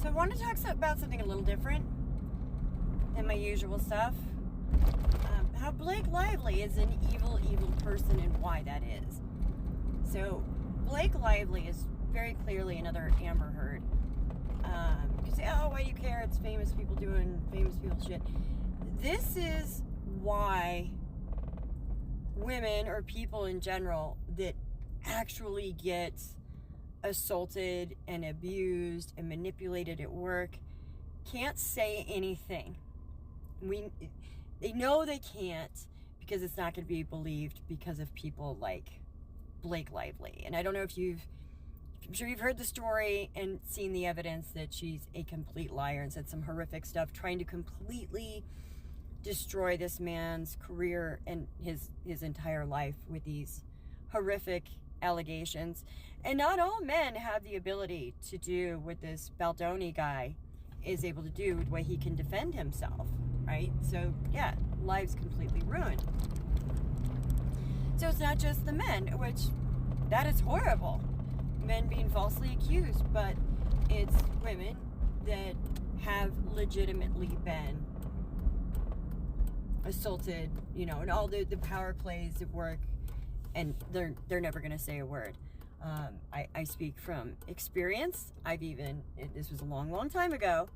So I want to talk about something a little different than my usual stuff. How Blake Lively is an evil, evil person and why that is. So Blake Lively is very clearly another Amber Heard. You say, oh, why do you care? It's famous people doing famous people shit. This is why women or people in general that actually get assaulted and abused and manipulated at work can't say anything. They know they can't because it's not going to be believed because of people like Blake Lively. And I don't know if I'm sure you've heard the story and seen the evidence that she's a complete liar and said some horrific stuff, trying to completely destroy this man's career and his entire life with these horrific allegations. And not all men have the ability to do what this Baldoni guy is able to do, the way he can defend himself, right? So yeah, lives completely ruined. So it's not just the men, which that is horrible, men being falsely accused, but it's women that have legitimately been assaulted, and all the power plays at work, and they're never going to say a word. I speak from experience. This was a long time ago,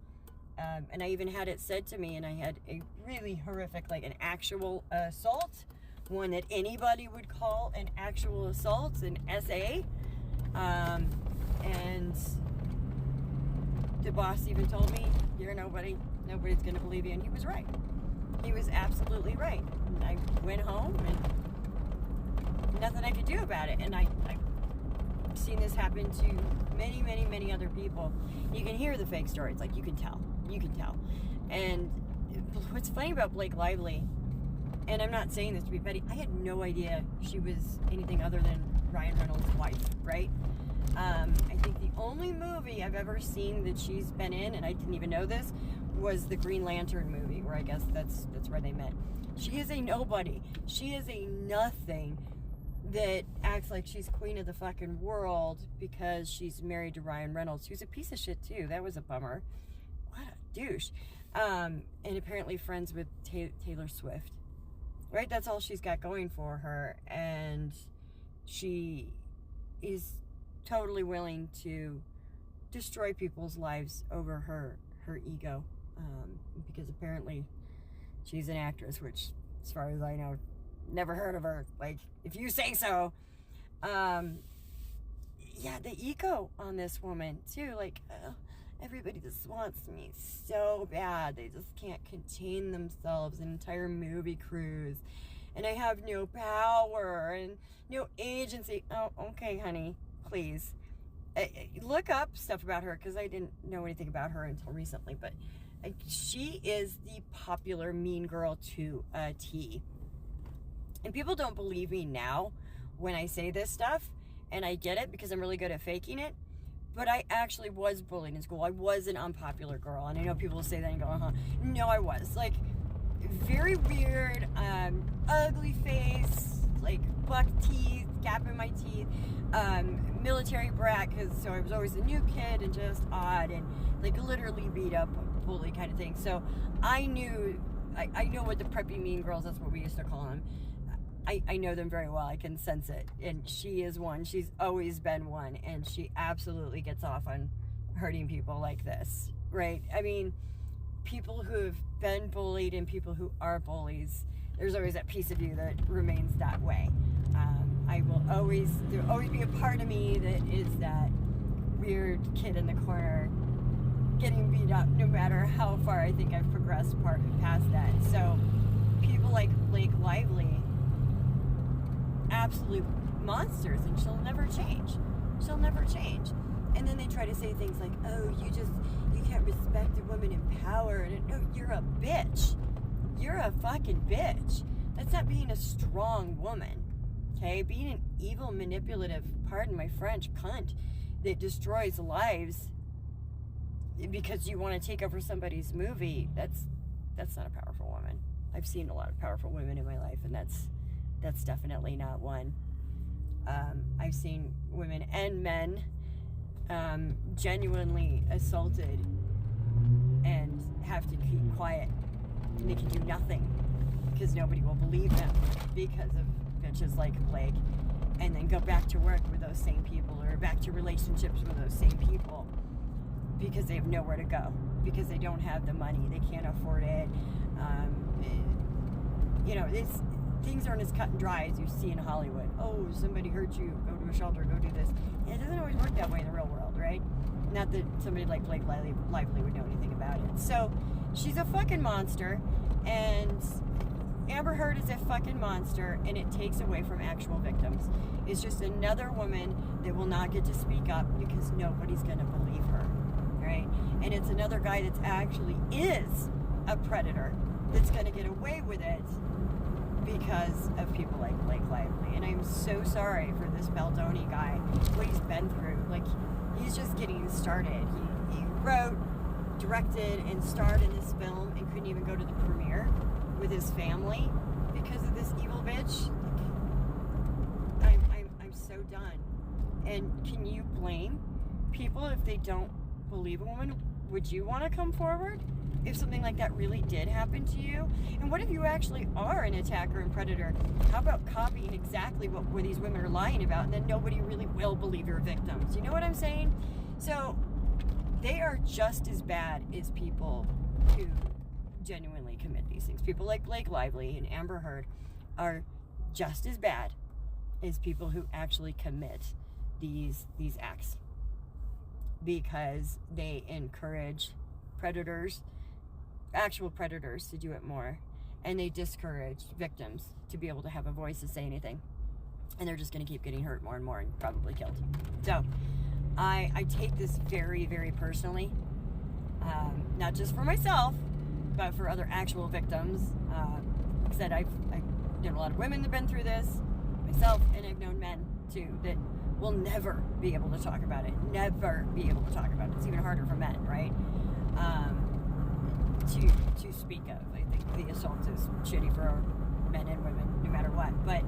and I even had it said to me, and I had a really horrific, like an actual assault, one that anybody would call an actual assault, an SA, and the boss even told me, you're nobody's going to believe you, and he was right. He was absolutely right. And I went home and nothing I could do about it. And I've seen this happen to many, many, many other people. You can hear the fake stories. Like, you can tell. And what's funny about Blake Lively, and I'm not saying this to be petty, I had no idea she was anything other than Ryan Reynolds' wife, right? I think the only movie I've ever seen that she's been in, and I didn't even know this, was the Green Lantern movie, where I guess that's where they met. She is a nobody. She is a nothing that acts like she's queen of the fucking world because she's married to Ryan Reynolds, who's a piece of shit too. That was a bummer. What a douche. And apparently friends with Taylor Swift. Right? That's all she's got going for her. And she is totally willing to destroy people's lives over her ego. Because apparently she's an actress, which, as far as I know, never heard of her. Like, if you say so. Yeah, the ego on this woman too. Like, everybody just wants me so bad. They just can't contain themselves. An entire movie crews, and I have no power and no agency. Oh, okay, honey, please. Look up stuff about her, because I didn't know anything about her until recently, but she is the popular mean girl to a T. And people don't believe me now when I say this stuff, and I get it because I'm really good at faking it, but I actually was bullied in school. I was an unpopular girl, and I know people will say that and go, uh-huh. No, I was. Like, very weird, ugly face, like buck teeth, gap in my teeth, military brat, so I was always a new kid and just odd and like literally beat up bully kind of thing. So I know what the preppy mean girls, that's what we used to call them. I know them very well. I can sense it. And she is one. She's always been one. And she absolutely gets off on hurting people like this, right? I mean, people who have been bullied and people who are bullies, there's always that piece of you that remains that way. There'll always be a part of me that is that weird kid in the corner getting beat up, no matter how far I think I've progressed past that. So people like Blake Lively, absolute monsters, and she'll never change. And then they try to say things like, oh, you can't respect a woman in power. And no, you're a bitch. You're a fucking bitch. That's not being a strong woman. Okay? Being an evil, manipulative, pardon my French, cunt that destroys lives because you want to take over somebody's movie, that's not a powerful woman. I've seen a lot of powerful women in my life, and that's definitely not one. I've seen women and men genuinely assaulted have to keep quiet and they can do nothing because nobody will believe them because of bitches like Blake, and then go back to work with those same people or back to relationships with those same people because they have nowhere to go, because they don't have the money, they can't afford it. Things aren't as cut and dry as you see in Hollywood. Oh, somebody hurt you, go to a shelter, go do this. It doesn't always work that way in the real world, right? Not that somebody like Blake Lively would know anything about it. So she's a fucking monster, and Amber Heard is a fucking monster, and it takes away from actual victims. It's just another woman that will not get to speak up because nobody's going to believe her, right? And it's another guy that's actually is a predator that's going to get away with it because of people like Blake Lively. And I'm so sorry for this Baldoni guy, what he's been through. Like, he's just getting started. He wrote, directed, and starred in this film and couldn't even go to the premiere with his family because of this evil bitch. Like, I'm so done. And can you blame people if they don't believe a woman? Would you want to come forward if something like that really did happen to you? And what if you actually are an attacker and predator? How about copying exactly what these women are lying about, and then nobody really will believe your victims? You know what I'm saying? So they are just as bad as people who genuinely commit these things. People like Blake Lively and Amber Heard are just as bad as people who actually commit these acts, because they encourage predators, actual predators, to do it more, and they discourage victims to be able to have a voice to say anything, and they're just going to keep getting hurt more and more and probably killed. So I take this very, very personally, not just for myself, but for other actual victims. Like I said, I've known a lot of women that have been through this, myself, and I've known men too that will never be able to talk about it. Never be able to talk about it. It's even harder for men, right? To speak of. I think the assault is shitty for men and women, no matter what. But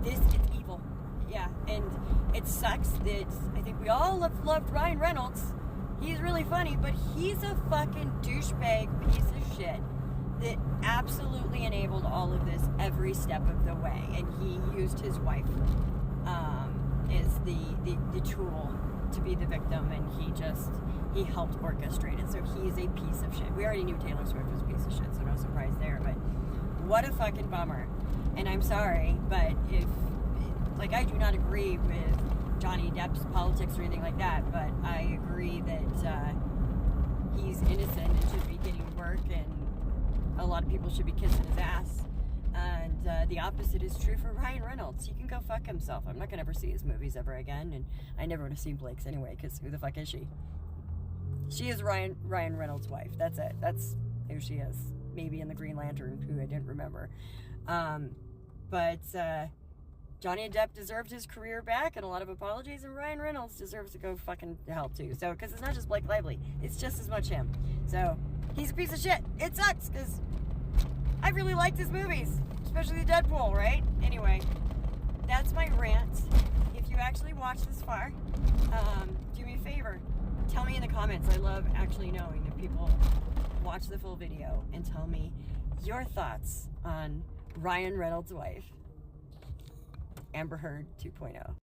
it's evil. Yeah, and it sucks that I think we all loved Ryan Reynolds. He's really funny, but he's a fucking douchebag piece of shit that absolutely enabled all of this every step of the way. And he used his wife as the tool to be the victim, and he helped orchestrate it. So he's a piece of shit. We already knew Taylor Swift was a piece of shit, so no surprise there. But what a fucking bummer. And I'm sorry, but I do not agree with Johnny Depp's politics or anything like that, but I agree that he's innocent and should be getting work, and a lot of people should be kissing his ass. And the opposite is true for Ryan Reynolds. He can go fuck himself. I'm not going to ever see his movies ever again, and I never would have seen Blake's anyway, because who the fuck is she? She is Ryan Reynolds' wife. That's it. That's who she is. Maybe in the Green Lantern, who I didn't remember. But Johnny Depp deserved his career back and a lot of apologies, and Ryan Reynolds deserves to go fucking to hell too. So, because it's not just Blake Lively, it's just as much him. So, he's a piece of shit. It sucks, because I really liked his movies, especially the Deadpool, right? Anyway, that's my rant. If you actually watched this far, do me a favor, tell me in the comments. I love actually knowing if people watch the full video and tell me your thoughts on Ryan Reynolds' wife, Amber Heard 2.0.